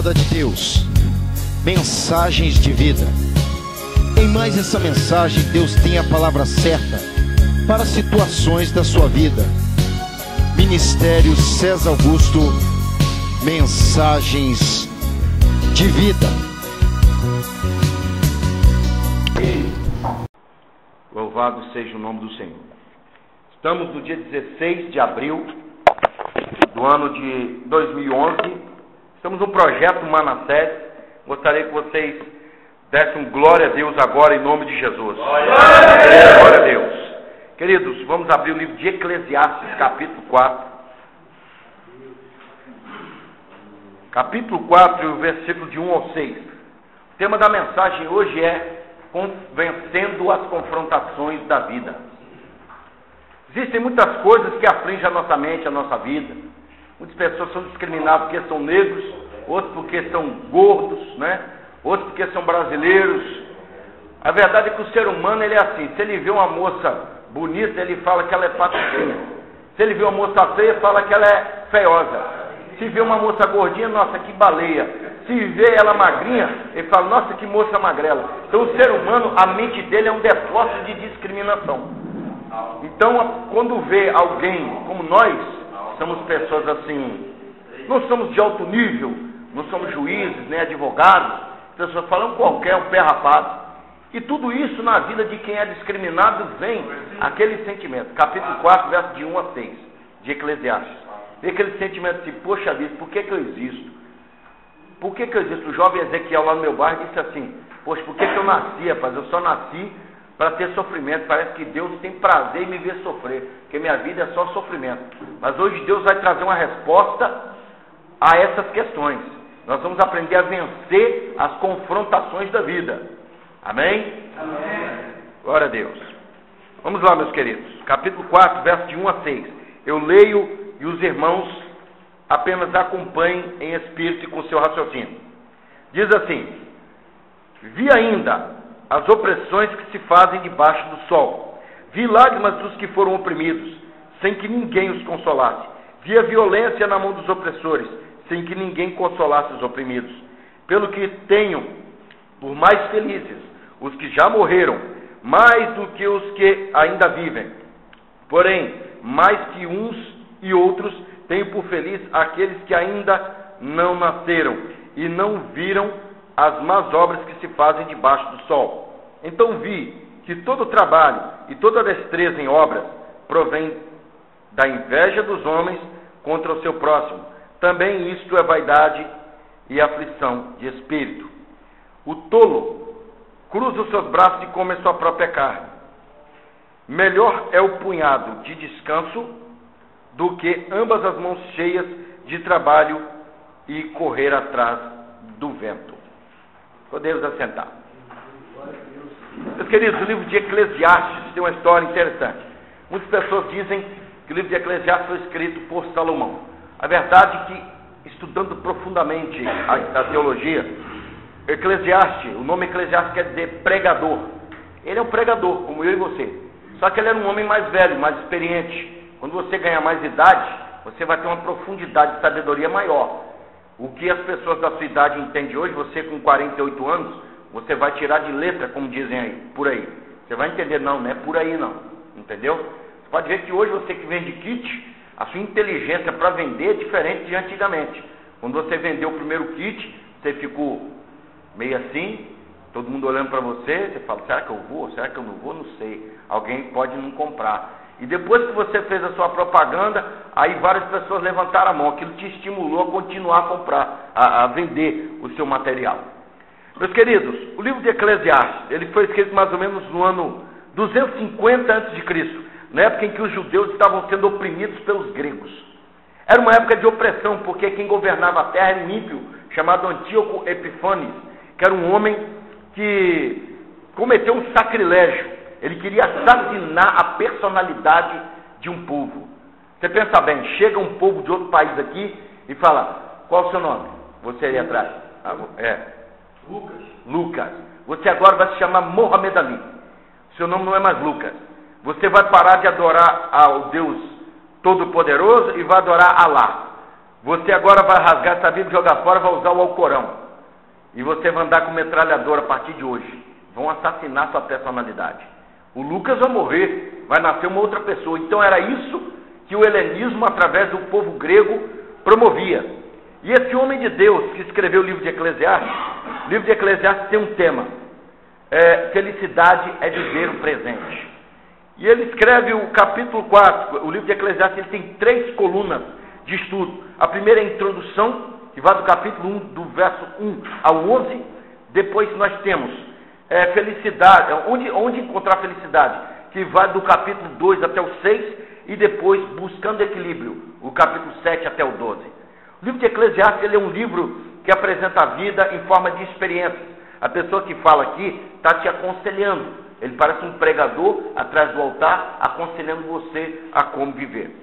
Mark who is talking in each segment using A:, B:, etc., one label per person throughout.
A: Palavra de Deus, mensagens de vida. Em mais essa mensagem, Deus tem a palavra certa para situações da sua vida. Ministério César Augusto, mensagens de vida.
B: Louvado seja o nome do Senhor. Estamos no dia 16 de abril do ano de 2011. Estamos no projeto Manassés. Gostaria que vocês dessem glória a Deus agora em nome de Jesus. Glória a Deus. Queridos, vamos abrir o livro de Eclesiastes, capítulo 4. Capítulo 4, o versículo de 1 ao 6. O tema da mensagem hoje é vencendo as confrontações da vida. Existem muitas coisas que afligem a nossa mente, a nossa vida. Muitas pessoas são discriminadas porque são negros, outros porque são gordos, né? Outros porque são brasileiros. A verdade é que o ser humano ele é assim. Se ele vê uma moça bonita, ele fala que ela é patricinha. Se ele vê uma moça feia, fala que ela é feiosa. Se vê uma moça gordinha, nossa, que baleia. Se vê ela magrinha, ele fala, nossa, que moça magrela. Então o ser humano, a mente dele é um depósito de discriminação. Então, quando vê alguém como nós, somos pessoas assim, não somos de alto nível, não somos juízes, nem advogados, pessoas falam qualquer, um pé rapado. E tudo isso na vida de quem é discriminado vem aquele sentimento. Capítulo 4, verso de 1 a 6, de Eclesiastes. Vem aquele sentimento assim, poxa vida, por que eu existo? Por que eu existo? O jovem Ezequiel lá no meu bairro disse assim, poxa, por que eu nasci, rapaz? Eu só nasci para ter sofrimento. Parece que Deus tem prazer em me ver sofrer, porque minha vida é só sofrimento. Mas hoje Deus vai trazer uma resposta a essas questões. Nós vamos aprender a vencer as confrontações da vida. Amém? Amém. Glória a Deus. Vamos lá, meus queridos. Capítulo 4, verso de 1 a 6. Eu leio e os irmãos apenas acompanhem em espírito e com seu raciocínio. Diz assim: vi ainda as opressões que se fazem debaixo do sol. Vi lágrimas dos que foram oprimidos, sem que ninguém os consolasse. Vi a violência na mão dos opressores, sem que ninguém consolasse os oprimidos. Pelo que tenho por mais felizes os que já morreram, mais do que os que ainda vivem. Porém, mais que uns e outros, tenho por feliz aqueles que ainda não nasceram e não viram as más obras que se fazem debaixo do sol. Então vi que todo trabalho e toda destreza em obras provém da inveja dos homens contra o seu próximo. Também isto é vaidade e aflição de espírito. O tolo cruza os seus braços e come a sua própria carne. Melhor é o punhado de descanso do que ambas as mãos cheias de trabalho e correr atrás do vento. Podemos assentar. Meus queridos, o livro de Eclesiastes tem uma história interessante. Muitas pessoas dizem que o livro de Eclesiastes foi escrito por Salomão. A verdade é que, estudando profundamente a teologia, Eclesiastes, o nome Eclesiastes quer dizer pregador. Ele é um pregador, como eu e você. Só que ele era um homem mais velho, mais experiente. Quando você ganhar mais idade, você vai ter uma profundidade de sabedoria maior. O que as pessoas da sua idade entendem hoje, você com 48 anos, você vai tirar de letra, como dizem aí, por aí. Você vai entender, não é por aí não. Entendeu? Você pode ver que hoje você que vende kit, a sua inteligência para vender é diferente de antigamente. Quando você vendeu o primeiro kit, você ficou meio assim, todo mundo olhando para você, você fala, será que eu vou? Será que eu não vou? Não sei. Alguém pode não comprar. E depois que você fez a sua propaganda, aí várias pessoas levantaram a mão. Aquilo te estimulou a continuar a comprar, a vender o seu material. Meus queridos, o livro de Eclesiastes, ele foi escrito mais ou menos no ano 250 a.C., na época em que os judeus estavam sendo oprimidos pelos gregos. Era uma época de opressão, porque quem governava a terra era um ímpio, chamado Antíoco Epifanes, que era um homem que cometeu um sacrilégio. Ele queria assassinar a personalidade de um povo. Você pensa bem, chega um povo de outro país aqui e fala, qual é o seu nome? Você aí atrás. Lucas. Você agora vai se chamar Mohamed Ali. Seu nome não é mais Lucas. Você vai parar de adorar ao Deus Todo-Poderoso e vai adorar Alá. Você agora vai rasgar essa Bíblia, jogar fora, vai usar o Alcorão. E você vai andar com metralhadora a partir de hoje. Vão assassinar sua personalidade. O Lucas vai morrer, vai nascer uma outra pessoa. Então era isso que o helenismo, através do povo grego, promovia. E esse homem de Deus que escreveu o livro de Eclesiastes tem um tema. Felicidade é viver o presente. E ele escreve o capítulo 4, o livro de Eclesiastes, ele tem 3 colunas de estudo. A primeira é a introdução, que vai do capítulo 1, do verso 1 ao 11. Depois nós temos felicidade, onde encontrar felicidade, que vai do capítulo 2 até o 6, e depois buscando equilíbrio, o capítulo 7 até o 12. O livro de Eclesiastes ele é um livro que apresenta a vida em forma de experiências. A pessoa que fala aqui está te aconselhando. Ele parece um pregador atrás do altar, aconselhando você a como viver.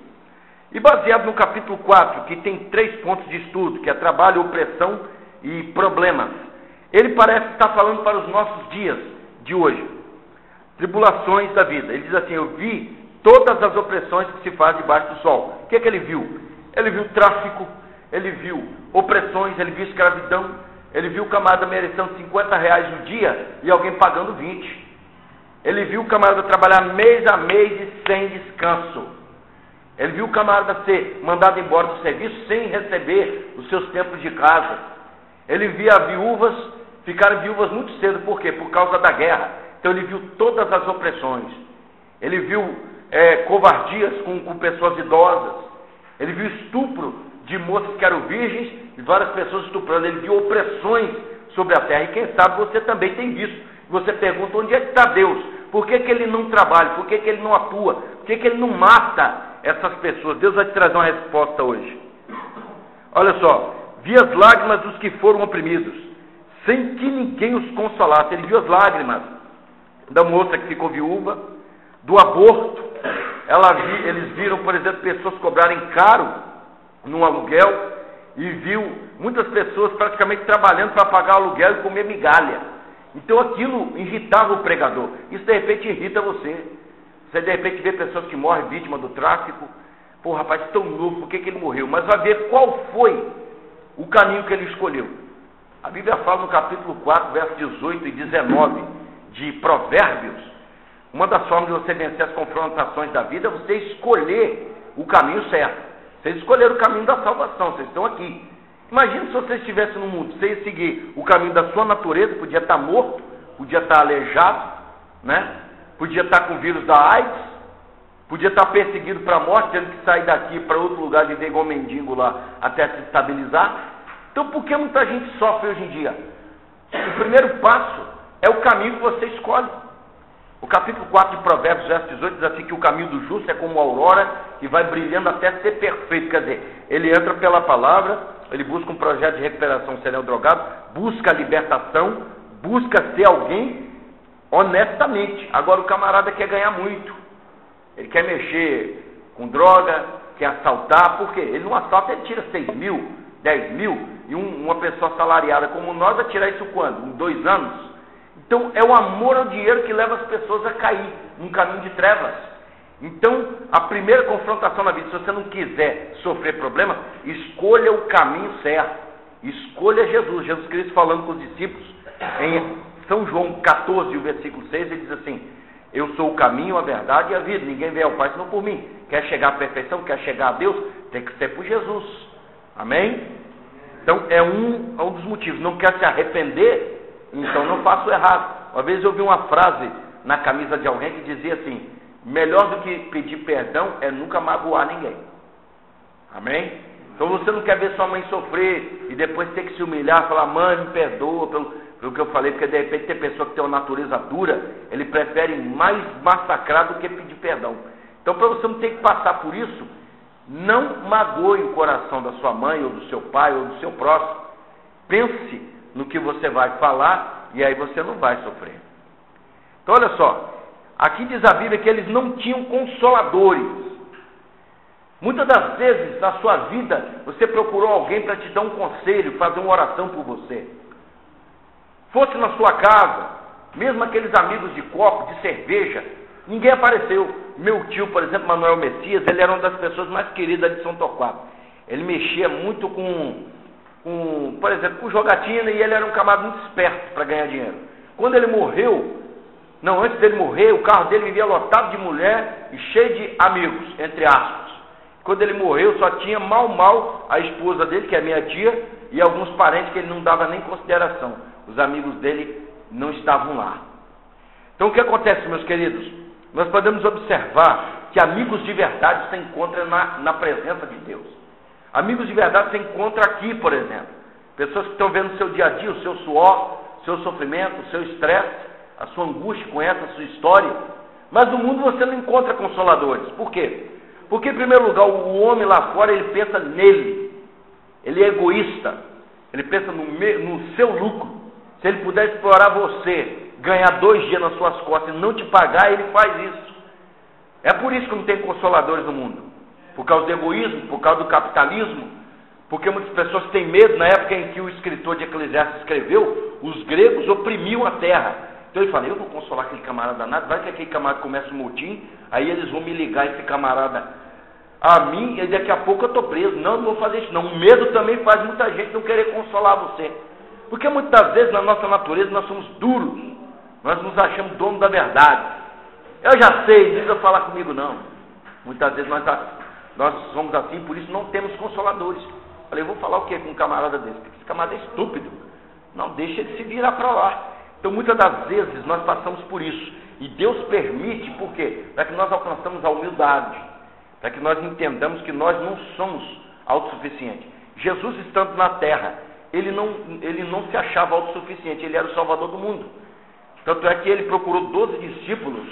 B: E baseado no capítulo 4, que tem 3 pontos de estudo, que é trabalho, opressão e problemas, ele parece estar falando para os nossos dias de hoje. Tribulações da vida. Ele diz assim: eu vi todas as opressões que se fazem debaixo do sol. O que é que ele viu? Ele viu tráfico, ele viu opressões, ele viu escravidão, ele viu o camarada merecendo R$50 no dia e alguém pagando 20. Ele viu o camarada trabalhar mês a mês e sem descanso. Ele viu o camarada ser mandado embora do serviço sem receber os seus tempos de casa. Ele via viúvas ficarem viúvas muito cedo. Por quê? Por causa da guerra. Então ele viu todas as opressões. Ele viu covardias com pessoas idosas. Ele viu estupro de moças que eram virgens e várias pessoas estuprando. Ele viu opressões sobre a terra. E quem sabe você também tem visto. Você pergunta: onde é que está Deus? Por que ele não trabalha? Por que ele não atua? Por que ele não mata essas pessoas? Deus vai te trazer uma resposta hoje. Olha só: vi as lágrimas dos que foram oprimidos, sem que ninguém os consolasse. Ele viu as lágrimas da moça que ficou viúva, do aborto. Eles viram, por exemplo, pessoas cobrarem caro num aluguel, e viu muitas pessoas praticamente trabalhando para pagar o aluguel e comer migalha. Então aquilo irritava o pregador. Isso de repente irrita você. Você de repente vê pessoas que morrem vítima do tráfico. Pô, rapaz, tão novo, por que ele morreu? Mas vai ver qual foi o caminho que ele escolheu. A Bíblia fala no capítulo 4, versos 18 e 19 de Provérbios. Uma das formas de você vencer as confrontações da vida é você escolher o caminho certo. Vocês escolheram o caminho da salvação, vocês estão aqui. Imagina se você estivesse no mundo, você ia seguir o caminho da sua natureza, podia estar morto, podia estar aleijado, né? Podia estar com o vírus da AIDS, podia estar perseguido para a morte, tendo que sair daqui para outro lugar, viver igual mendigo lá, até se estabilizar. Então por que muita gente sofre hoje em dia? O primeiro passo é o caminho que você escolhe. O capítulo 4 de Provérbios, verso 18, diz assim: que o caminho do justo é como a aurora, que vai brilhando até ser perfeito. Quer dizer, ele entra pela palavra, ele busca um projeto de recuperação se ele é um drogado, busca a libertação, busca ser alguém honestamente. Agora o camarada quer ganhar muito, ele quer mexer com droga, quer assaltar. Por quê? Ele não assalta, ele tira 6 mil, 10 mil, e uma pessoa assalariada como nós vai tirar isso quando? Em 2 anos? Então é o amor ao dinheiro que leva as pessoas a cair num caminho de trevas. Então a primeira confrontação na vida, se você não quiser sofrer problemas, escolha o caminho certo, escolha Jesus. Jesus Cristo falando com os discípulos em São João 14, o versículo 6, ele diz assim: eu sou o caminho, a verdade e a vida, ninguém vem ao Pai senão por mim. Quer chegar à perfeição, quer chegar a Deus, tem que ser por Jesus. Amém? Então é um dos motivos. Não quer se arrepender? Então não faço errado. Uma vez eu ouvi uma frase na camisa de alguém que dizia assim: melhor do que pedir perdão é nunca magoar ninguém. Amém? Então você não quer ver sua mãe sofrer e depois ter que se humilhar, falar: mãe, me perdoa pelo que eu falei, porque de repente tem pessoa que tem uma natureza dura, ele prefere mais massacrar do que pedir perdão. Então para você não ter que passar por isso, não magoe o coração da sua mãe ou do seu pai ou do seu próximo. Pense no que você vai falar e aí você não vai sofrer. Então olha só, aqui diz a Bíblia que eles não tinham consoladores. Muitas das vezes na sua vida você procurou alguém para te dar um conselho, fazer uma oração por você. Fosse na sua casa, mesmo aqueles amigos de copo, de cerveja, ninguém apareceu. Meu tio, por exemplo, Manuel Messias, ele era uma das pessoas mais queridas de São Torquato. ele mexia muito por exemplo, com jogatina, e ele era um camarada muito esperto para ganhar dinheiro. Quando ele morreu, antes dele morrer, o carro dele vivia lotado de mulher e cheio de amigos, entre aspas. Quando ele morreu, só tinha mal a esposa dele, que é minha tia, e alguns parentes que ele não dava nem consideração. Os amigos dele não estavam lá. Então o que acontece, meus queridos? Nós podemos observar que amigos de verdade se encontram na presença de Deus. Amigos de verdade se encontram aqui, por exemplo. Pessoas que estão vendo o seu dia a dia, o seu suor, o seu sofrimento, o seu estresse, a sua angústia, conhece a sua história. Mas no mundo você não encontra consoladores. Por quê? Porque, em primeiro lugar, o homem lá fora, ele pensa nele. Ele é egoísta. Ele pensa no seu lucro. Se ele puder explorar você, ganhar 2 dias nas suas costas e não te pagar, ele faz isso. É por isso que não tem consoladores no mundo. Por causa do egoísmo, por causa do capitalismo. Porque muitas pessoas têm medo. Na época em que o escritor de Eclesiastes escreveu, os gregos oprimiam a terra. Então ele fala, eu vou consolar aquele camarada danado, vai que aquele camarada começa um motim, aí eles vão me ligar esse camarada a mim, e daqui a pouco eu estou preso. Não vou fazer isso não. O medo também faz muita gente não querer consolar você. Porque muitas vezes na nossa natureza nós somos duros, nós nos achamos dono da verdade. Eu já sei, não precisa falar comigo não. Muitas vezes nós somos assim, por isso não temos consoladores. Falei, eu vou falar o que com um camarada desse? Porque esse camarada é estúpido. Não, deixa ele se virar para lá. Então muitas das vezes nós passamos por isso. E Deus permite, por quê? Para que nós alcançamos a humildade. Para que nós entendamos que nós não somos autossuficientes. Jesus estando na terra, ele não se achava autossuficiente, ele era o salvador do mundo. Tanto é que ele procurou 12 discípulos,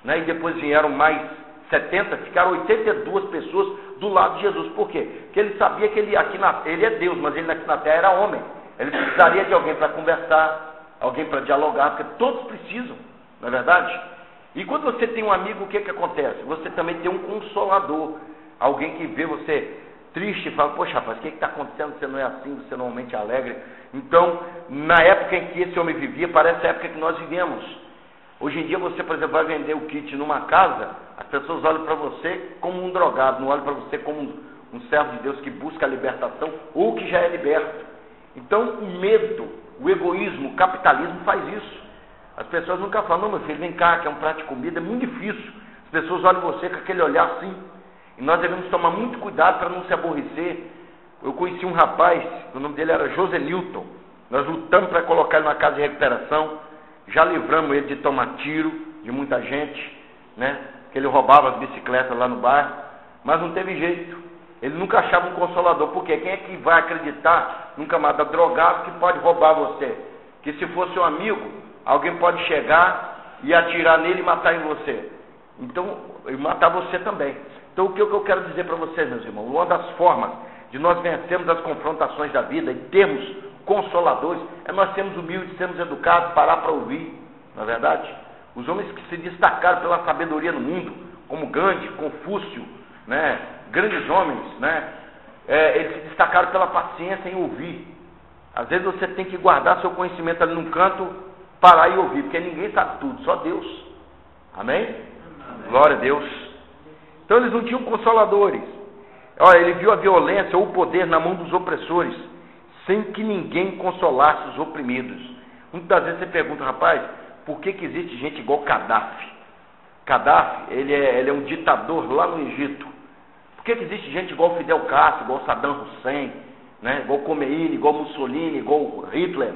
B: né, e depois vieram mais 70, ficaram 82 pessoas do lado de Jesus. Por quê? Porque ele sabia que ele é Deus, mas ele aqui na terra era homem. Ele precisaria de alguém para conversar, alguém para dialogar, porque todos precisam, não é verdade? E quando você tem um amigo, o que acontece? Você também tem um consolador, alguém que vê você triste e fala, poxa rapaz, o que está acontecendo? Você não é assim, você normalmente é alegre. Então, na época em que esse homem vivia, parece a época que nós vivemos. Hoje em dia você, por exemplo, vai vender o kit numa casa, as pessoas olham para você como um drogado, não olham para você como um servo de Deus que busca a libertação ou que já é liberto. Então, o medo, o egoísmo, o capitalismo faz isso. As pessoas nunca falam, não, meu filho, vem cá, que é um prato de comida, é muito difícil. As pessoas olham você com aquele olhar assim. E nós devemos tomar muito cuidado para não se aborrecer. Eu conheci um rapaz, o nome dele era José Newton. Nós lutamos para colocar ele na casa de recuperação. Já livramos ele de tomar tiro de muita gente, né? Que ele roubava as bicicletas lá no bairro. Mas não teve jeito. Ele nunca achava um consolador. Por quê? Quem é que vai acreditar num camarada drogado que pode roubar você? Que se fosse seu amigo, alguém pode chegar e atirar nele e matar em você. Então, e matar você também. Então, o que eu quero dizer para vocês, meus irmãos? Uma das formas de nós vencermos as confrontações da vida e termos consoladores é nós sermos humildes, sermos educados, parar para ouvir, não é verdade? Os homens que se destacaram pela sabedoria no mundo, como Gandhi, Confúcio, né? Grandes homens, né? Eles se destacaram pela paciência em ouvir. Às vezes você tem que guardar seu conhecimento ali num canto, parar e ouvir, porque ninguém sabe tudo, só Deus. Amém? Amém. Glória a Deus. Então eles não tinham consoladores. Olha, ele viu a violência ou o poder na mão dos opressores, sem que ninguém consolasse os oprimidos. Muitas vezes você pergunta, rapaz, por que existe gente igual Gaddafi? Gaddafi, ele é um ditador lá no Egito. Por que existe gente igual Fidel Castro, igual Saddam Hussein, né? Igual Khomeini, igual Mussolini, igual Hitler?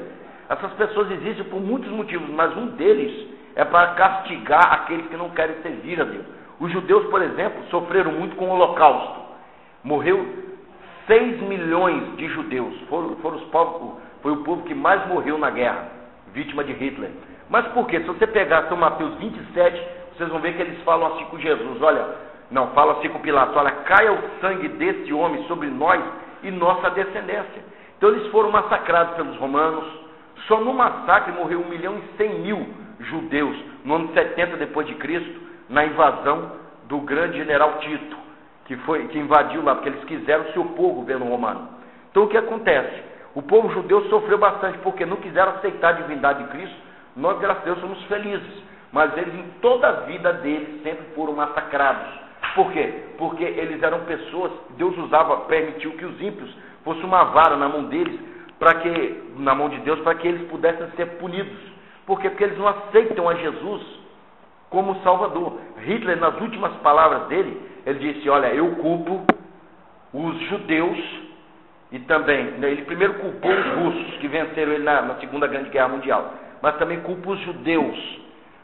B: Essas pessoas existem por muitos motivos, mas um deles é para castigar aqueles que não querem servir a Deus. Os judeus, por exemplo, sofreram muito com o Holocausto. Morreu 6 milhões de judeus. Foi o povo que mais morreu na guerra, vítima de Hitler. Mas por quê? Se você pegar São Mateus 27, vocês vão ver que eles falam assim com Jesus. Olha, não, fala assim com Pilatos. Olha, caia o sangue desse homem sobre nós e nossa descendência. Então eles foram massacrados pelos romanos. Só no massacre morreu 1.100.000 judeus no ano 70 depois de Cristo, na invasão do grande general Tito, que invadiu lá, porque eles quiseram se opor ao governo romano. Então o que acontece? O povo judeu sofreu bastante, porque não quiseram aceitar a divindade de Cristo. Nós, graças a Deus, somos felizes, mas eles em toda a vida deles sempre foram massacrados. Por quê? Porque eles eram pessoas, Deus permitiu que os ímpios fosse uma vara na mão deles, na mão de Deus, para que eles pudessem ser punidos. Por quê? Porque eles não aceitam a Jesus como Salvador. Hitler, nas últimas palavras dele, ele disse: olha, eu culpo os judeus, e também, ele primeiro culpou os russos, que venceram ele na Segunda Grande Guerra Mundial, mas também culpa os judeus,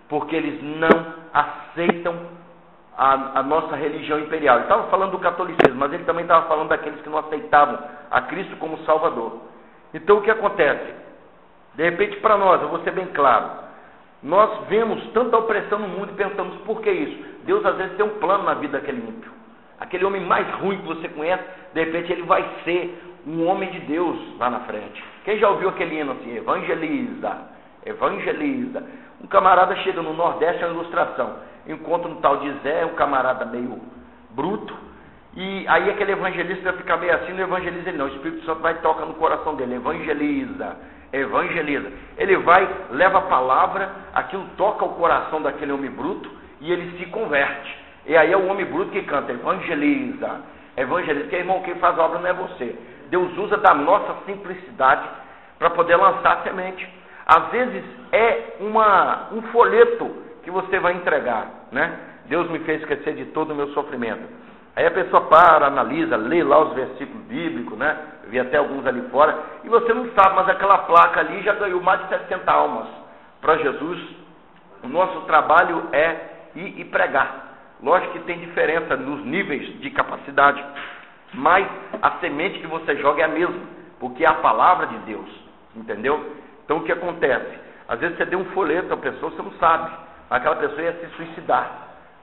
B: porque eles não aceitam a nossa religião imperial. Ele estava falando do catolicismo, mas ele também estava falando daqueles que não aceitavam a Cristo como Salvador. Então o que acontece? De repente, para nós, eu vou ser bem claro, nós vemos tanta opressão no mundo e pensamos: por que isso? Deus às vezes tem um plano na vida daquele ímpio. Aquele homem mais ruim que você conhece, de repente ele vai ser um homem de Deus lá na frente. Quem já ouviu aquele hino assim: evangeliza, evangeliza? Um camarada chega no Nordeste, é uma ilustração, encontra um tal de Zé, um camarada meio bruto, e aí aquele evangelista fica meio assim, não evangeliza ele não, o Espírito Santo vai e toca no coração dele: evangeliza, evangeliza. Ele vai, leva a palavra, aquilo toca o coração daquele homem bruto, e ele se converte. E aí é o homem bruto que canta: evangeliza, evangeliza. Porque, irmão, quem faz a obra não é você. Deus usa da nossa simplicidade para poder lançar a semente. Às vezes é um folheto que você vai entregar, né? Deus me fez esquecer de todo o meu sofrimento. Aí a pessoa para, analisa, lê lá os versículos bíblicos, né? Vi até alguns ali fora, e você não sabe, mas aquela placa ali já ganhou mais de 60 almas para Jesus. O nosso trabalho é ir e pregar. Lógico que tem diferença nos níveis de capacidade, mas a semente que você joga é a mesma, porque é a palavra de Deus, entendeu? Então o que acontece? Às vezes você deu um folheto à pessoa, você não sabe, aquela pessoa ia se suicidar,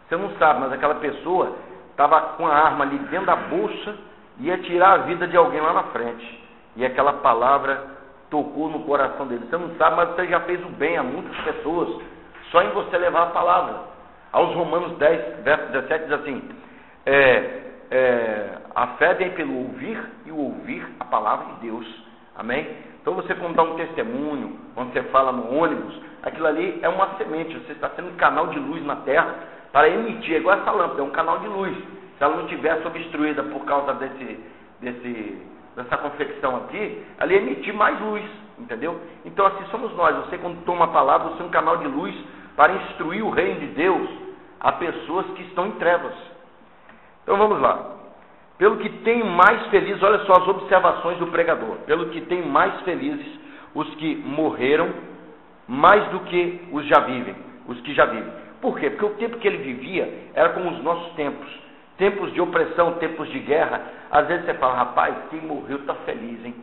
B: você não sabe, mas aquela pessoa estava com a arma ali dentro da bolsa, ia tirar a vida de alguém lá na frente, e aquela palavra tocou no coração dele. Você não sabe, mas você já fez o bem a muitas pessoas, só em você levar a palavra. Aos Romanos 10, verso 17, diz assim: a fé vem pelo ouvir, e o ouvir a palavra de Deus. Amém? Então você, quando dá um testemunho, quando você fala no ônibus, aquilo ali é uma semente. Você está sendo um canal de luz na terra para emitir, é igual essa lâmpada, é um canal de luz. Se ela não tivesse obstruída por causa dessa confecção aqui, ela ia emitir mais luz, entendeu? Então assim somos nós. Você, quando toma a palavra, você é um canal de luz para instruir o reino de Deus a pessoas que estão em trevas. Então vamos lá. Pelo que tem mais felizes, olha só as observações do pregador. Pelo que tem mais felizes os que morreram, mais do que os que já vivem. Por quê? Porque o tempo que ele vivia era como os nossos tempos. Tempos de opressão, tempos de guerra. Às vezes você fala: rapaz, quem morreu está feliz, hein?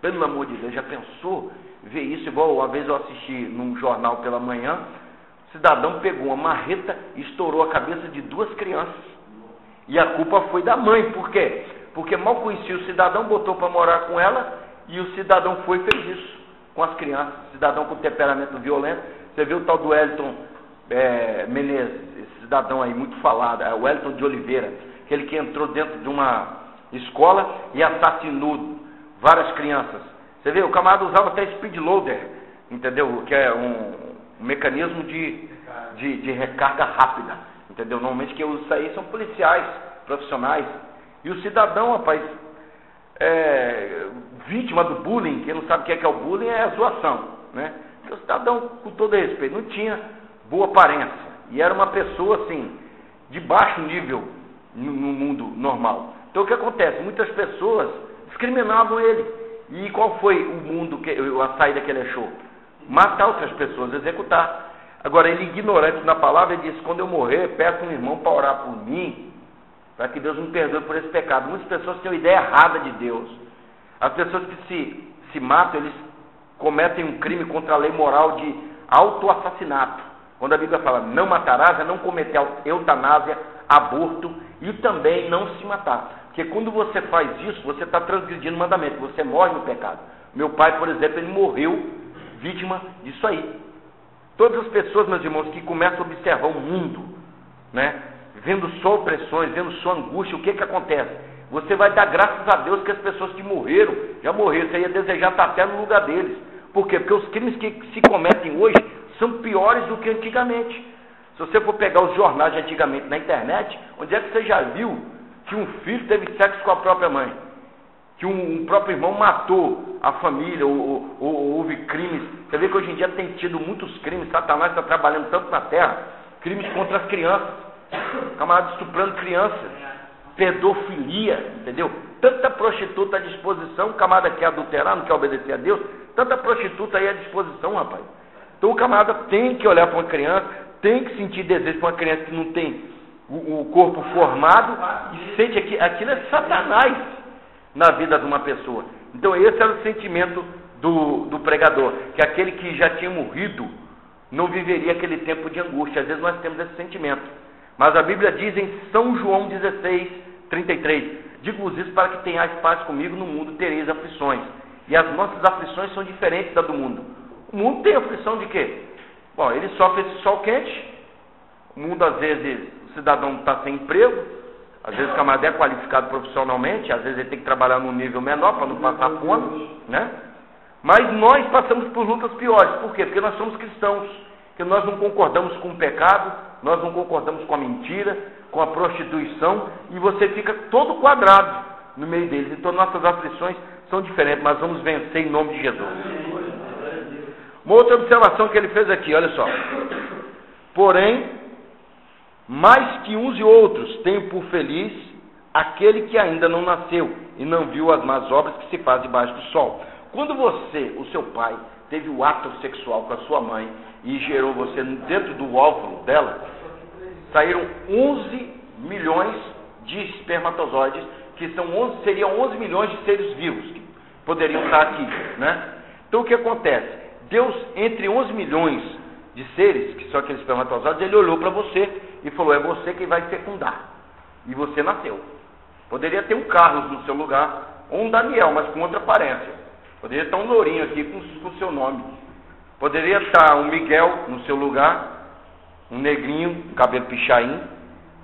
B: Pelo amor de Deus, já pensou ver isso? Igual uma vez eu assisti num jornal pela manhã, o cidadão pegou uma marreta e estourou a cabeça de 2 crianças. E a culpa foi da mãe. Por quê? Porque mal conhecia o cidadão, botou para morar com ela, e o cidadão foi e fez isso com as crianças. Cidadão com temperamento violento. Você viu o tal do Wellington Menezes, esse cidadão aí muito falado, é o Wellington de Oliveira, aquele que entrou dentro de uma escola e assassinou várias crianças. Você vê, o camarada usava até speed loader, entendeu? Que é um mecanismo de recarga rápida, entendeu? Normalmente quem usa isso aí são policiais profissionais. E o cidadão, rapaz, vítima do bullying, quem não sabe o que é o bullying, é a zoação, né? Porque o cidadão, com todo respeito, não tinha boa aparência, e era uma pessoa assim, de baixo nível no mundo normal. Então o que acontece? Muitas pessoas discriminavam ele. E qual foi a saída que ele achou? Matar outras pessoas, executar. Agora, ele, ignorante na palavra, ele disse: quando eu morrer, peço um irmão para orar por mim, para que Deus me perdoe por esse pecado. Muitas pessoas têm uma ideia errada de Deus. As pessoas que se matam, eles cometem um crime contra a lei moral de autoassassinato. Quando a Bíblia fala não matarás, é não cometer eutanásia, aborto e também não se matar. Porque quando você faz isso, você está transgredindo o mandamento, você morre no pecado. Meu pai, por exemplo, ele morreu vítima disso aí. Todas as pessoas, meus irmãos, que começam a observar o mundo, né, vendo só opressões, vendo só angústia, o que acontece? Você vai dar graças a Deus que as pessoas que morreram, já morreram, você ia desejar estar até no lugar deles. Por quê? Porque os crimes que se cometem hoje são piores do que antigamente. Se você for pegar os jornais de antigamente na internet, onde é que você já viu que um filho teve sexo com a própria mãe? Que um próprio irmão matou a família, ou houve crimes. Você vê que hoje em dia tem tido muitos crimes, Satanás está trabalhando tanto na terra, crimes contra as crianças, camarada estuprando crianças, pedofilia, entendeu? Tanta prostituta à disposição, o camarada quer adulterar, não quer obedecer a Deus, tanta prostituta aí à disposição, rapaz. Então o camarada tem que olhar para uma criança, tem que sentir desejo para uma criança que não tem o corpo formado, e sente que aquilo é Satanás na vida de uma pessoa. Então esse era o sentimento do pregador, que aquele que já tinha morrido não viveria aquele tempo de angústia. Às vezes nós temos esse sentimento, mas a Bíblia diz em São João 16:33, digo-vos isso para que tenhais paz comigo, no mundo tereis aflições, e as nossas aflições são diferentes da do mundo. O mundo tem aflição de quê? Bom, ele sofre esse sol quente, o mundo às vezes, o cidadão está sem emprego, às vezes o camarada é qualificado profissionalmente, às vezes ele tem que trabalhar num nível menor para não passar fome, né? Mas nós passamos por lutas piores. Por quê? Porque nós somos cristãos, porque nós não concordamos com o pecado, nós não concordamos com a mentira, com a prostituição, e você fica todo quadrado no meio deles. Então nossas aflições são diferentes, mas vamos vencer em nome de Jesus. Uma outra observação que ele fez aqui, olha só. Porém, mais que uns e outros tenho por feliz aquele que ainda não nasceu e não viu as más obras que se fazem debaixo do sol. Quando você, o seu pai, teve o ato sexual com a sua mãe e gerou você dentro do óvulo dela, saíram 11 milhões de espermatozoides, que seriam 11 milhões de seres vivos que poderiam estar aqui, né? Então o que acontece? Deus, entre 11 milhões de seres, que são aqueles espermatozoides, ele olhou para você e falou, é você quem vai fecundar. E você nasceu. Poderia ter um Carlos no seu lugar, ou um Daniel, mas com outra aparência. Poderia estar um Lourinho aqui com o seu nome. Poderia estar um Miguel no seu lugar, um negrinho, cabelo pichain.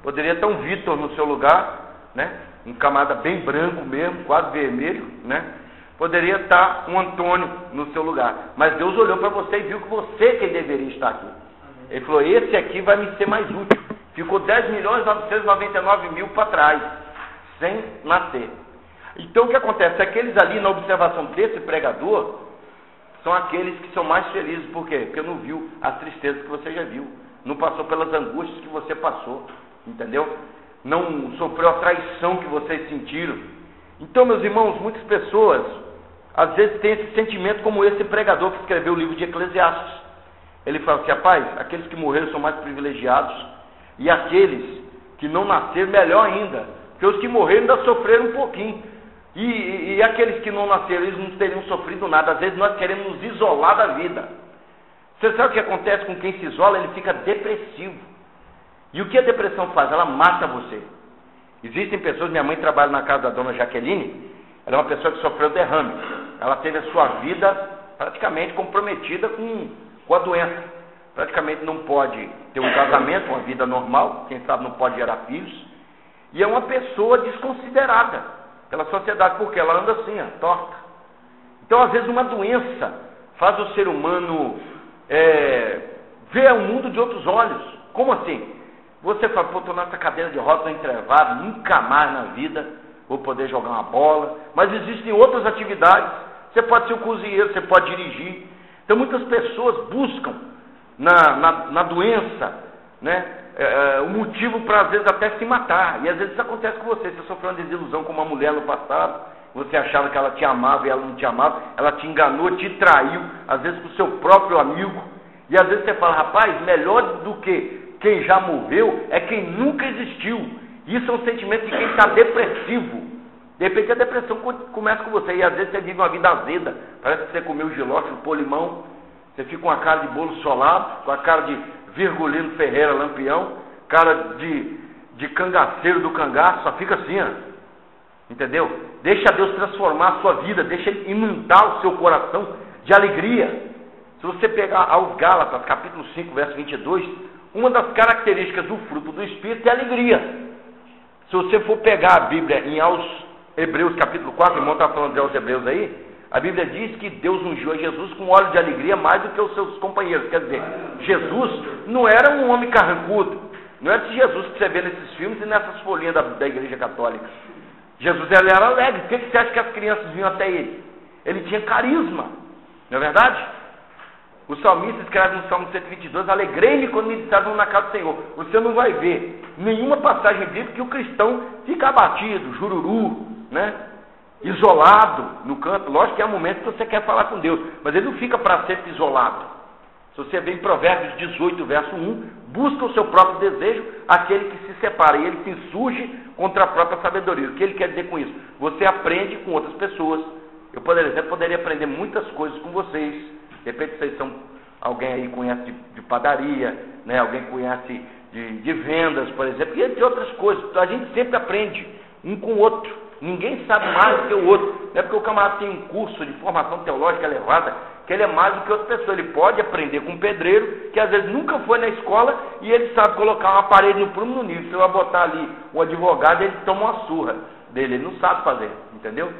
B: Poderia estar um Vitor no seu lugar, né? Um camarada bem branco mesmo, quase vermelho, né? Poderia estar um Antônio no seu lugar. Mas Deus olhou para você e viu que você é quem deveria estar aqui. Ele falou, esse aqui vai me ser mais útil. Ficou 10.999.000 para trás, sem nascer. Então o que acontece? Aqueles ali, na observação desse pregador, são aqueles que são mais felizes. Por quê? Porque não viu as tristezas que você já viu. Não passou pelas angústias que você passou. Entendeu? Não sofreu a traição que vocês sentiram. Então, meus irmãos, muitas pessoas às vezes têm esse sentimento como esse pregador que escreveu o livro de Eclesiastes. Ele fala assim, rapaz, aqueles que morreram são mais privilegiados, e aqueles que não nasceram, melhor ainda, porque os que morreram ainda sofreram um pouquinho, e aqueles que não nasceram, eles não teriam sofrido nada. Às vezes nós queremos nos isolar da vida. Você sabe o que acontece com quem se isola? Ele fica depressivo. E o que a depressão faz? Ela mata você. Existem pessoas, minha mãe trabalha na casa da dona Jaqueline, ela é uma pessoa que sofreu derrame. Ela teve a sua vida praticamente comprometida com a doença. Praticamente não pode ter um casamento, uma vida normal, quem sabe não pode gerar filhos. E é uma pessoa desconsiderada pela sociedade, porque ela anda assim, ó, torta. Então, às vezes, uma doença faz o ser humano ver o mundo de outros olhos. Como assim? Você fala, pô, estou nessa cadeira de rodas entrevado, nunca mais na vida vou poder jogar uma bola. Mas existem outras atividades. Você pode ser um cozinheiro, você pode dirigir. Então muitas pessoas buscam na doença, né, o motivo para às vezes até se matar. E às vezes isso acontece com você. Você sofreu uma desilusão com uma mulher no passado, você achava que ela te amava e ela não te amava, ela te enganou, te traiu, às vezes com o seu próprio amigo. E às vezes você fala, rapaz, melhor do que quem já morreu é quem nunca existiu. Isso é um sentimento de quem está depressivo. De repente a depressão começa com você, e às vezes você vive uma vida azeda, parece que você comeu giló, chupou limão, você fica com a cara de bolo solado, com a cara de Virgulino Ferreira Lampião, cara de cangaceiro do cangaço, só fica assim, ó. Entendeu? Deixa Deus transformar a sua vida, deixa Ele inundar o seu coração de alegria. Se você pegar aos Gálatas, capítulo 5, verso 22, uma das características do fruto do Espírito é a alegria. Se você for pegar a Bíblia em aos Hebreus capítulo 4, o irmão está falando de aos Hebreus aí, A Bíblia diz que Deus ungiu a Jesus com óleo de alegria mais do que os seus companheiros. Quer dizer, Jesus não era um homem carrancudo. Não era esse Jesus que você vê nesses filmes e nessas folhinhas da Igreja Católica. Jesus ele era alegre. Por que você acha que as crianças vinham até ele? Ele tinha carisma. Não é verdade? O salmista escreve no Salmo 122, alegrei-me quando me disseram na casa do Senhor. Você não vai ver nenhuma passagem bíblica que o cristão fica abatido, jururu, né? Isolado no canto. Lógico que é um momento que você quer falar com Deus, mas ele não fica para sempre isolado. Se você vê em Provérbios 18, verso 1, busca o seu próprio desejo, aquele que se separa, e ele se insurge contra a própria sabedoria. O que ele quer dizer com isso? Você aprende com outras pessoas. Eu, por exemplo, poderia aprender muitas coisas com vocês. De repente vocês são, alguém aí conhece de padaria, né? Alguém conhece de vendas, por exemplo, e entre outras coisas. A gente sempre aprende um com o outro. Ninguém sabe mais do que o outro. Não é porque o camarada tem um curso de formação teológica elevada que ele é mais do que outra pessoa. Ele pode aprender com um pedreiro que às vezes nunca foi na escola e ele sabe colocar uma parede no prumo no nível. Você vai botar ali um advogado, ele toma uma surra dele. Ele não sabe fazer, entendeu?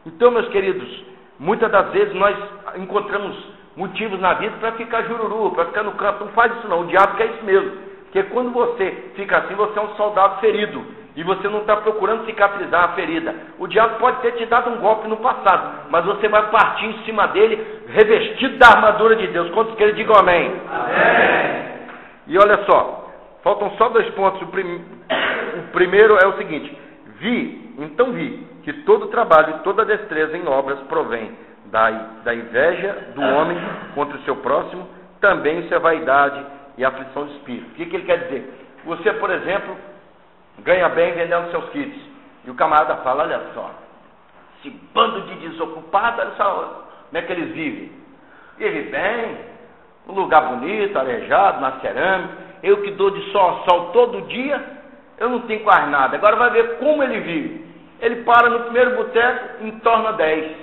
B: Então, meus queridos, muitas das vezes nós encontramos motivos na vida para ficar jururu, para ficar no campo. Não faz isso não, o diabo quer isso mesmo. Porque quando você fica assim, você é um soldado ferido. E você não está procurando cicatrizar a ferida. O diabo pode ter te dado um golpe no passado, mas você vai partir em cima dele, revestido da armadura de Deus. Quantos querem, digam amém. Amém. E olha só, faltam só 2 pontos. O primeiro é o seguinte: então vi que todo trabalho e toda destreza em obras provém da inveja do homem contra o seu próximo, também isso é vaidade e aflição de espírito. O que ele quer dizer? Você, por exemplo, ganha bem vendendo seus kits, e o camarada fala, olha só, esse bando de desocupados, olha só como é que eles vivem. Vive bem, um lugar bonito, arejado, na cerâmica, eu que dou de sol a sol todo dia, eu não tenho quase nada. Agora vai ver como ele vive. Ele para no primeiro boteco, entorna 10.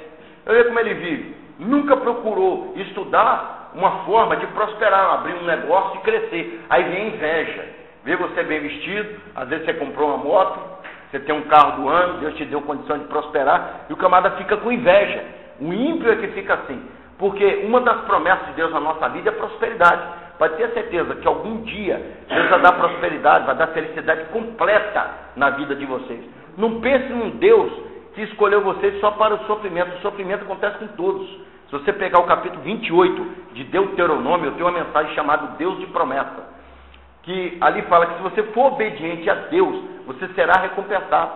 B: Vai ver como ele vive. Nunca procurou estudar uma forma de prosperar, abrir um negócio e crescer. Aí vem a inveja. Vê você bem vestido, às vezes você comprou uma moto, você tem um carro do ano, Deus te deu condição de prosperar, e o camarada fica com inveja. O ímpio é que fica assim, porque uma das promessas de Deus na nossa vida é prosperidade. Pode ter certeza que algum dia Deus vai dar prosperidade, vai dar felicidade completa na vida de vocês. Não pense num Deus que escolheu vocês só para o sofrimento acontece com todos. Se você pegar o capítulo 28 de Deuteronômio, eu tenho uma mensagem chamada Deus de Promessa, que ali fala que se você for obediente a Deus, você será recompensado.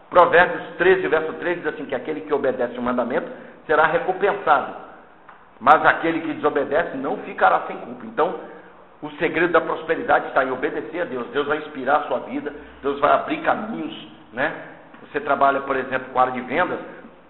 B: Provérbios 13, verso 13 diz assim, que aquele que obedece o mandamento será recompensado, mas aquele que desobedece não ficará sem culpa. Então, o segredo da prosperidade está em obedecer a Deus. Deus vai inspirar a sua vida, Deus vai abrir caminhos, né? Você trabalha, por exemplo, com área de vendas,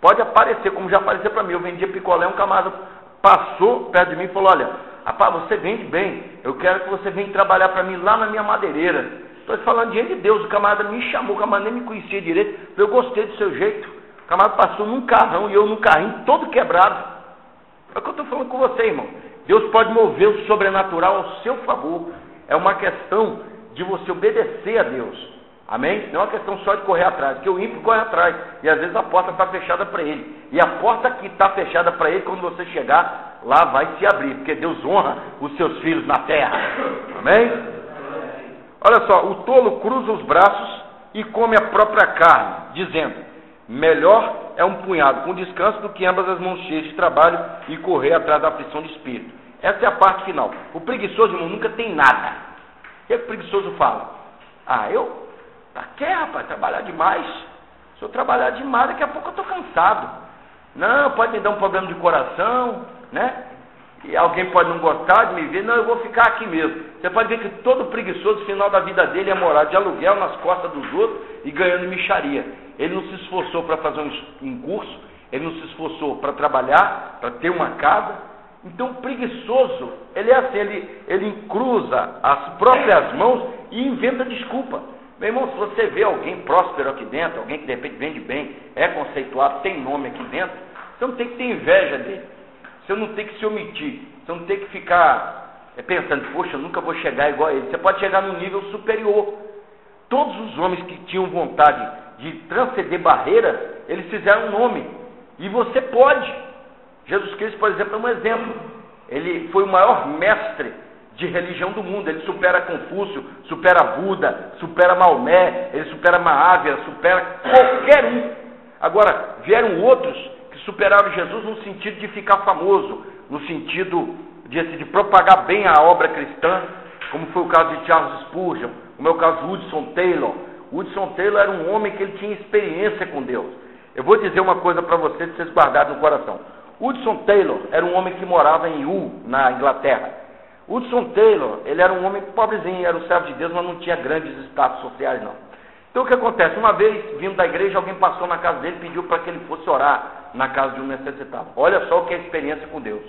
B: pode aparecer, como já apareceu para mim, eu vendia picolé, um camarada passou perto de mim e falou, olha, rapaz, você vende bem, eu quero que você venha trabalhar para mim lá na minha madeireira. Estou falando diante de Deus, o camarada me chamou, o camarada nem me conhecia direito, eu gostei do seu jeito. O camarada passou num carrão e eu num carrinho todo quebrado. É o que eu estou falando com você, irmão. Deus pode mover o sobrenatural ao seu favor. É uma questão de você obedecer a Deus. Amém? Não é uma questão só de correr atrás, porque o ímpio corre atrás, e às vezes a porta está fechada para ele. E a porta que está fechada para ele, quando você chegar, lá vai se abrir, porque Deus honra os seus filhos na terra. Amém? Olha só, o tolo cruza os braços e come a própria carne, dizendo, melhor é um punhado com descanso do que ambas as mãos cheias de trabalho e correr atrás da aflição de espírito. Essa é a parte final. O preguiçoso, irmão, nunca tem nada. O que o preguiçoso fala? Quer, rapaz, trabalhar demais? Se eu trabalhar demais, daqui a pouco eu estou cansado. Não, pode me dar um problema de coração, né? E alguém pode não gostar de me ver. Não, eu vou ficar aqui mesmo. Você pode ver que todo preguiçoso, no final da vida dele, é morar de aluguel nas costas dos outros e ganhando mixaria. Ele não se esforçou para fazer um curso, ele não se esforçou para trabalhar, para ter uma casa. Então, o preguiçoso, ele é assim, ele encruza as próprias mãos e inventa desculpa. Meu irmão, se você vê alguém próspero aqui dentro, alguém que de repente vende bem, é conceituado, tem nome aqui dentro, você não tem que ter inveja dele, você não tem que se omitir, você não tem que ficar pensando, poxa, eu nunca vou chegar igual a ele. Você pode chegar num nível superior. Todos os homens que tinham vontade de transcender barreiras, eles fizeram um nome, e você pode. Jesus Cristo, por exemplo, é um exemplo. Ele foi o maior mestre de religião do mundo. Ele supera Confúcio, supera Buda, supera Maomé, ele supera Mahavira, supera qualquer um. Agora, vieram outros que superaram Jesus no sentido de ficar famoso, no sentido de propagar bem a obra cristã, como foi o caso de Charles Spurgeon, como é o caso de Hudson Taylor. Hudson Taylor era um homem que ele tinha experiência com Deus. Eu vou dizer uma coisa para vocês guardarem no coração. Hudson Taylor era um homem que morava em Hull, na Inglaterra. Hudson Taylor, ele era um homem pobrezinho, era um servo de Deus, mas não tinha grandes status sociais, não. Então o que acontece? Uma vez, vindo da igreja, alguém passou na casa dele e pediu para que ele fosse orar na casa de um necessitado. Olha só o que é a experiência com Deus.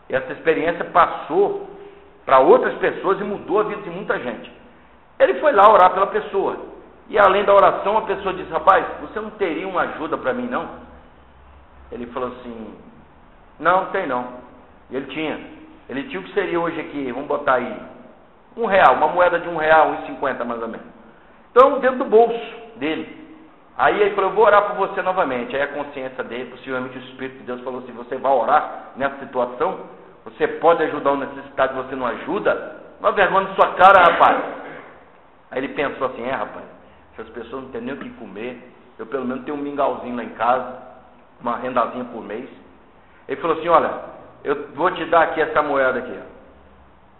B: E essa experiência passou para outras pessoas e mudou a vida de muita gente. Ele foi lá orar pela pessoa. E além da oração, a pessoa disse: rapaz, você não teria uma ajuda para mim, não? Ele falou assim: não tem não. E ele tinha o que seria hoje aqui, vamos botar aí, R$1, uma moeda de R$1, R$1,50 mais ou menos. Então, dentro do bolso dele. Aí ele falou: eu vou orar por você novamente. Aí a consciência dele, possivelmente o Espírito de Deus falou assim: você vai orar nessa situação? Você pode ajudar o necessitado e você não ajuda? Uma vergonha na sua cara, rapaz. Aí ele pensou assim: rapaz, essas pessoas não têm nem o que comer, eu pelo menos tenho um mingauzinho lá em casa, uma rendazinha por mês. Ele falou assim: olha, eu vou te dar aqui essa moeda aqui.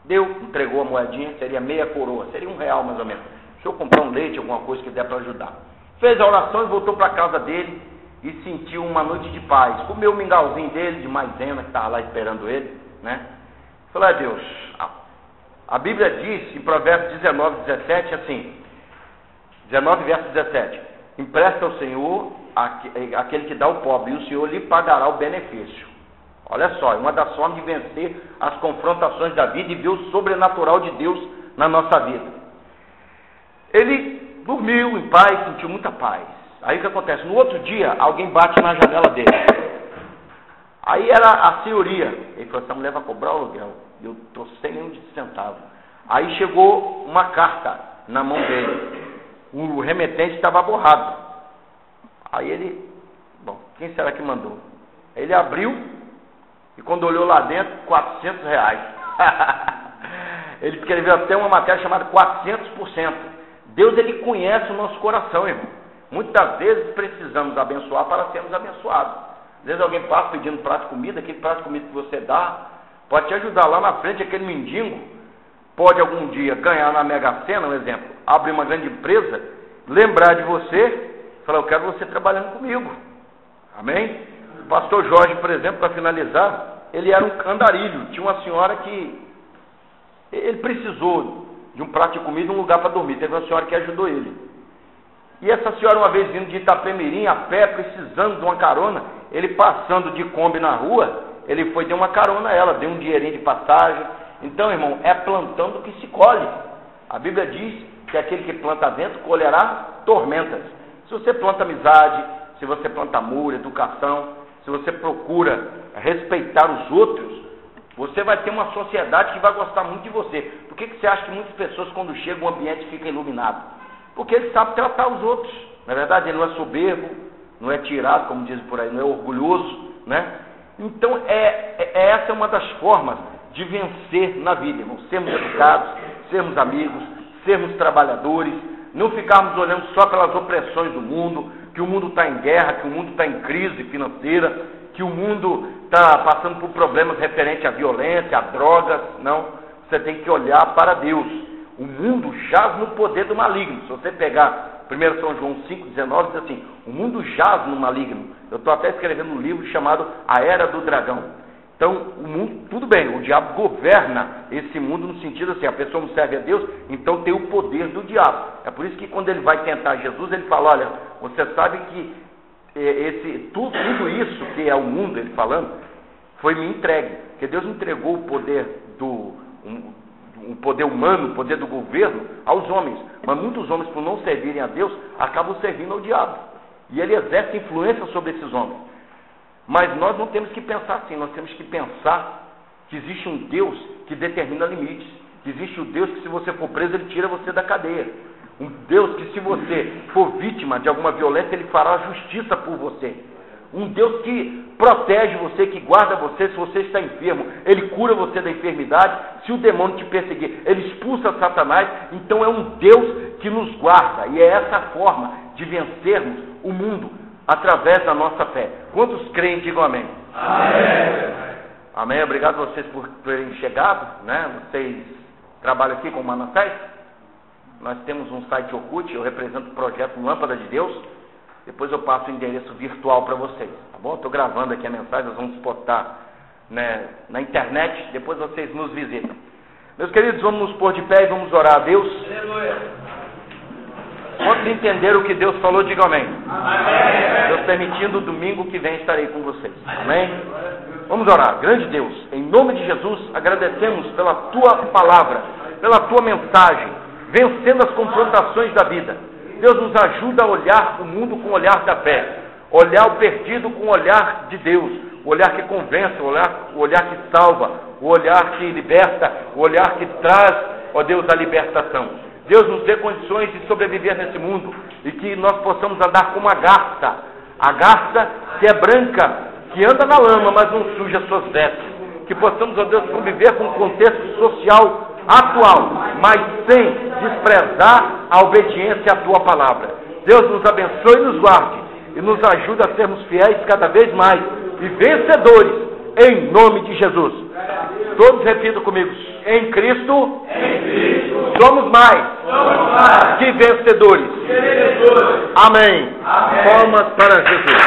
B: Deu, entregou a moedinha, seria meia coroa, seria R$1 mais ou menos. Deixa eu comprar um leite, alguma coisa que der para ajudar. Fez a oração e voltou para a casa dele e sentiu uma noite de paz. Comeu o mingauzinho dele, de maisena, que estava lá esperando ele, né? Falou: Deus, a Bíblia diz em Provérbios 19, 17, assim, 19 verso 17, empresta ao Senhor aquele que dá ao pobre, e o Senhor lhe pagará o benefício. Olha só, é uma das formas de vencer as confrontações da vida e ver o sobrenatural de Deus na nossa vida. Ele dormiu em paz, sentiu muita paz. Aí o que acontece? No outro dia, alguém bate na janela dele. Aí era a senhoria. Ele falou: essa mulher vai cobrar o aluguel. Eu estou sem nenhum centavo. Aí chegou uma carta na mão dele. O remetente estava borrado. Aí ele: bom, quem será que mandou? Ele abriu e quando olhou lá dentro, R$400. Ele escreveu até uma matéria chamada 400%. Deus, ele conhece o nosso coração, irmão. Muitas vezes precisamos abençoar para sermos abençoados. Às vezes alguém passa pedindo prato de comida, aquele prato de comida que você dá pode te ajudar lá na frente. Aquele mendigo pode algum dia ganhar na Mega Sena, um exemplo, abrir uma grande empresa, lembrar de você, falar: eu quero você trabalhando comigo. Amém? O pastor Jorge, por exemplo, para finalizar, ele era um andarilho. Tinha uma senhora que ele precisou de um prato de comida e um lugar para dormir. Teve uma senhora que ajudou ele. E essa senhora, uma vez vindo de Itapemirim a pé, precisando de uma carona, ele passando de Kombi na rua, ele foi, deu uma carona a ela, deu um dinheirinho de passagem. Então, irmão, é plantando que se colhe. A Bíblia diz que aquele que planta vento colherá tormentas. Se você planta amizade, se você planta amor, educação, se você procura respeitar os outros, você vai ter uma sociedade que vai gostar muito de você. Por que você acha que muitas pessoas, quando chegam, o ambiente fica iluminado? Porque ele sabe tratar os outros. Na verdade, ele não é soberbo, não é tirado, como dizem por aí, não é orgulhoso, né? Então, essa é uma das formas de vencer na vida, irmão. Sermos educados, sermos amigos, sermos trabalhadores, não ficarmos olhando só pelas opressões do mundo, que o mundo está em guerra, que o mundo está em crise financeira, que o mundo está passando por problemas referentes à violência, a drogas. Não, você tem que olhar para Deus. O mundo jaz no poder do maligno. Se você pegar 1 São João 5,19, diz assim: o mundo jaz no maligno. Eu estou até escrevendo um livro chamado A Era do Dragão. Então, o mundo, tudo bem, o diabo governa esse mundo no sentido assim: a pessoa não serve a Deus, então tem o poder do diabo. É por isso que quando ele vai tentar Jesus, ele fala: olha, você sabe que tudo isso que é o mundo, ele falando, foi me entregue. Porque Deus entregou o poder o poder humano, o poder do governo aos homens. Mas muitos homens, por não servirem a Deus, acabam servindo ao diabo. E ele exerce influência sobre esses homens. Mas nós não temos que pensar assim. Nós temos que pensar que existe um Deus que determina limites. Que existe um Deus que, se você for preso, ele tira você da cadeia. Um Deus que, se você for vítima de alguma violência, ele fará justiça por você. um Deus que protege você, que guarda você. Se você está enfermo, Ele cura você da enfermidade. Se o demônio te perseguir, Ele expulsa Satanás. Então é um Deus que nos guarda, e é essa forma de vencermos o mundo, através da nossa fé. Quantos creem, digam amém.
C: Amém.
B: Amém. Obrigado a vocês por terem chegado, né? Vocês trabalham aqui com o Manassés. Nós temos um site Orkut, eu represento o projeto Lâmpada de Deus. Depois eu passo o endereço virtual para vocês, tá bom? Estou gravando aqui a mensagem, nós vamos botar, né, na internet, depois vocês nos visitam. Meus queridos, vamos nos pôr de pé e vamos orar a Deus. Quantos entenderam o que Deus falou, digam amém.
C: Amém.
B: Deus permitindo, domingo que vem estarei com vocês. Amém? Vamos orar. Grande Deus, em nome de Jesus, agradecemos pela Tua palavra, pela Tua mensagem, vencendo as confrontações da vida. Deus, nos ajuda a olhar o mundo com o olhar da fé, olhar o perdido com o olhar de Deus, o olhar que convence, o olhar que salva, o olhar que liberta, o olhar que traz, ó Deus, a libertação. Deus, nos dê condições de sobreviver nesse mundo e que nós possamos andar como a garça que é branca, que anda na lama, mas não suja as suas vestes. Que possamos, ó Deus, conviver com o contexto social atual, mas sem desprezar a obediência à Tua palavra. Deus, nos abençoe e nos guarde e nos ajude a sermos fiéis cada vez mais e vencedores, em nome de Jesus. Todos repitam comigo: em Cristo, somos mais que vencedores. Amém. Palmas para Jesus.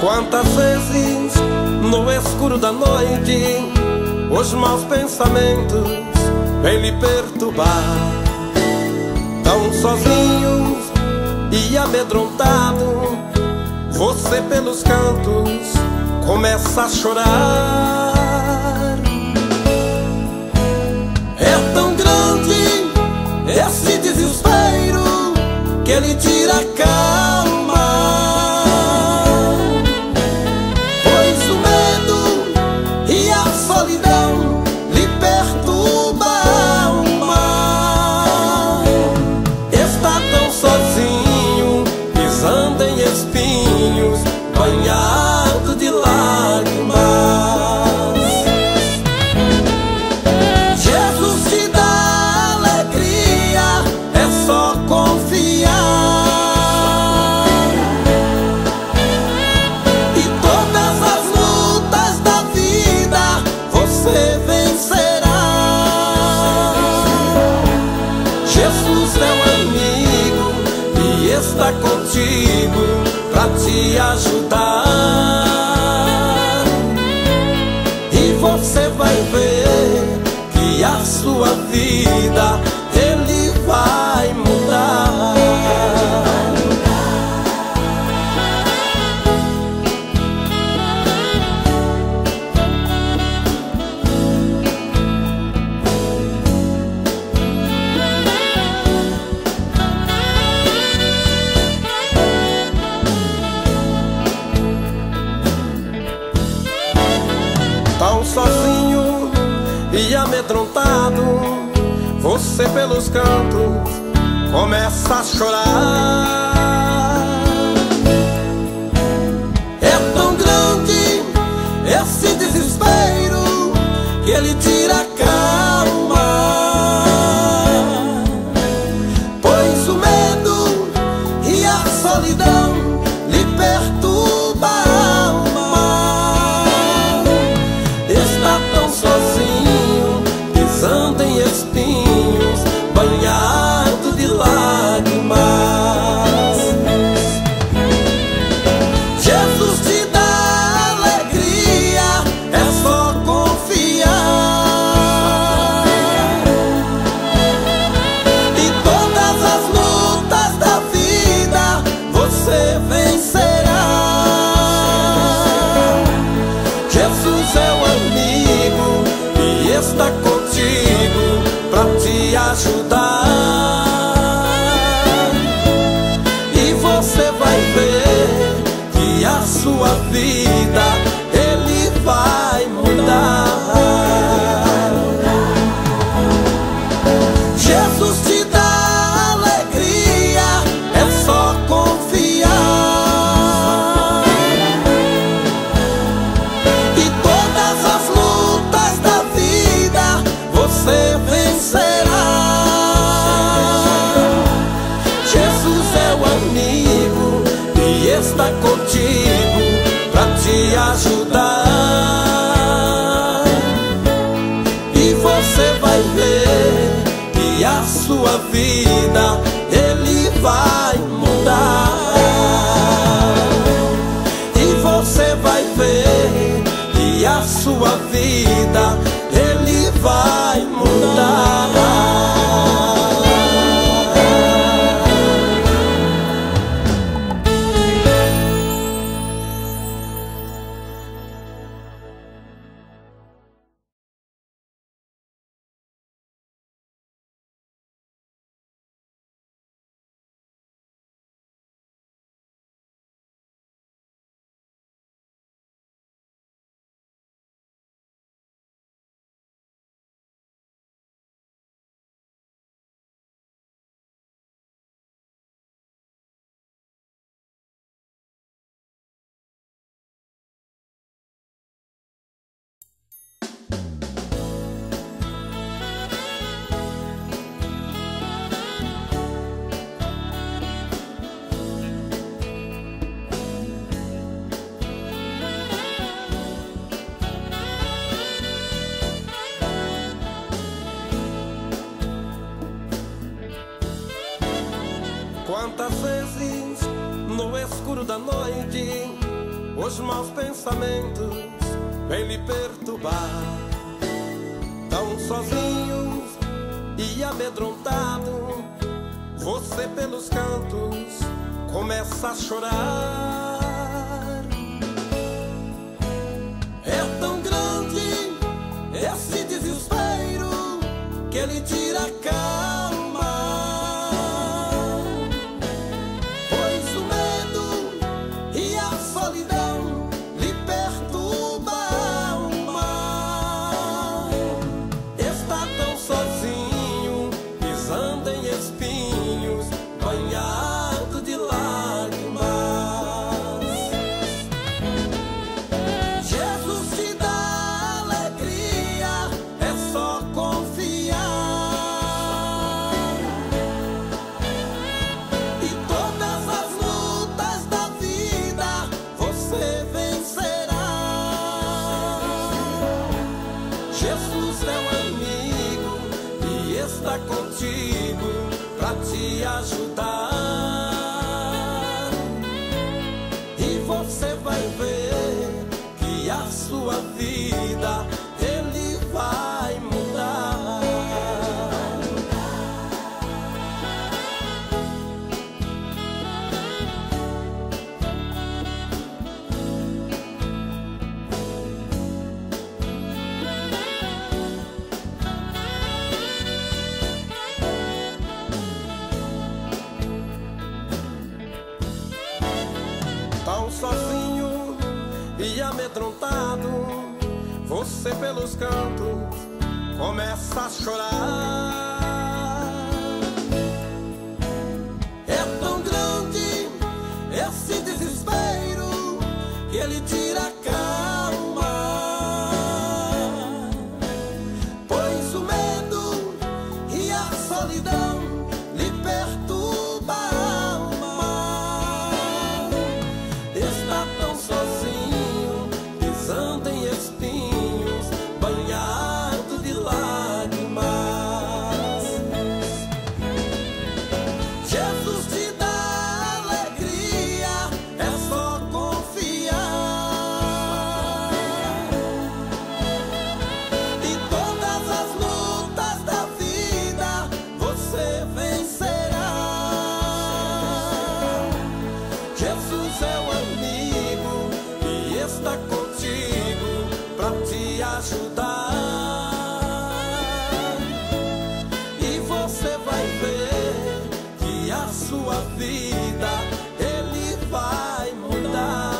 D: Quantas vezes no escuro da noite os maus pensamentos vêm lhe perturbar, tão sozinhos e amedrontado, você pelos cantos começa a chorar. É tão grande esse desespero que ele tira a calma, pois o medo e a solidão lhe perturba a alma. Está tão sozinho, pisando em espinhos, banhado de lágrimas. Jesus te dá alegria, é só confiar, e todas as lutas da vida você vencerá. Jesus é um amigo e está contigo pra te ajudar, e você vai ver que a sua vida ele vai mudar. Tão sozinho e amedrontado, você pelos cantos começa a chorar. É tão grande esse desespero que ele tira a calma, pois o medo e a solidão lhe perturba a alma. Está tão sozinho, pisando em espinhos, banhado de lágrimas. Jesus te dá alegria, é só confiar, vida Ele vai mudar. Jesus te dá alegria, é só confiar. E todas as lutas da vida você vencerá. Jesus é o amigo e está contigo pra te ajudar. E você vai ver que a sua vida Ele vai mudar. E você vai ver que a sua vida Ele vai mudar. Quantas vezes no escuro da noite os maus pensamentos vêm lhe perturbar, tão sozinhos e amedrontado, você pelos cantos começa a chorar. É tão grande esse desespero que ele tira a calma. Jesus é um amigo e está contigo pra te ajudar. E você vai ver que a sua vida Ele vai mudar. Tão sozinho e amedrontado, você pelos cantos começa a chorar. É tão grande esse desespero que ele tira a calma, pois o medo e a solidão lhe perturba a alma. Está tão sozinho, pisando em espinhos, banhado de lágrimas. Jesus te dá alegria, é só confiar. E todas as lutas da vida você vencerá. Jesus é o amigo e está contigo pra te ajudar. E você vai ver que a sua vida Ele vai mudar.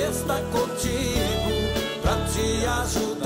D: está contigo pra te ajudar.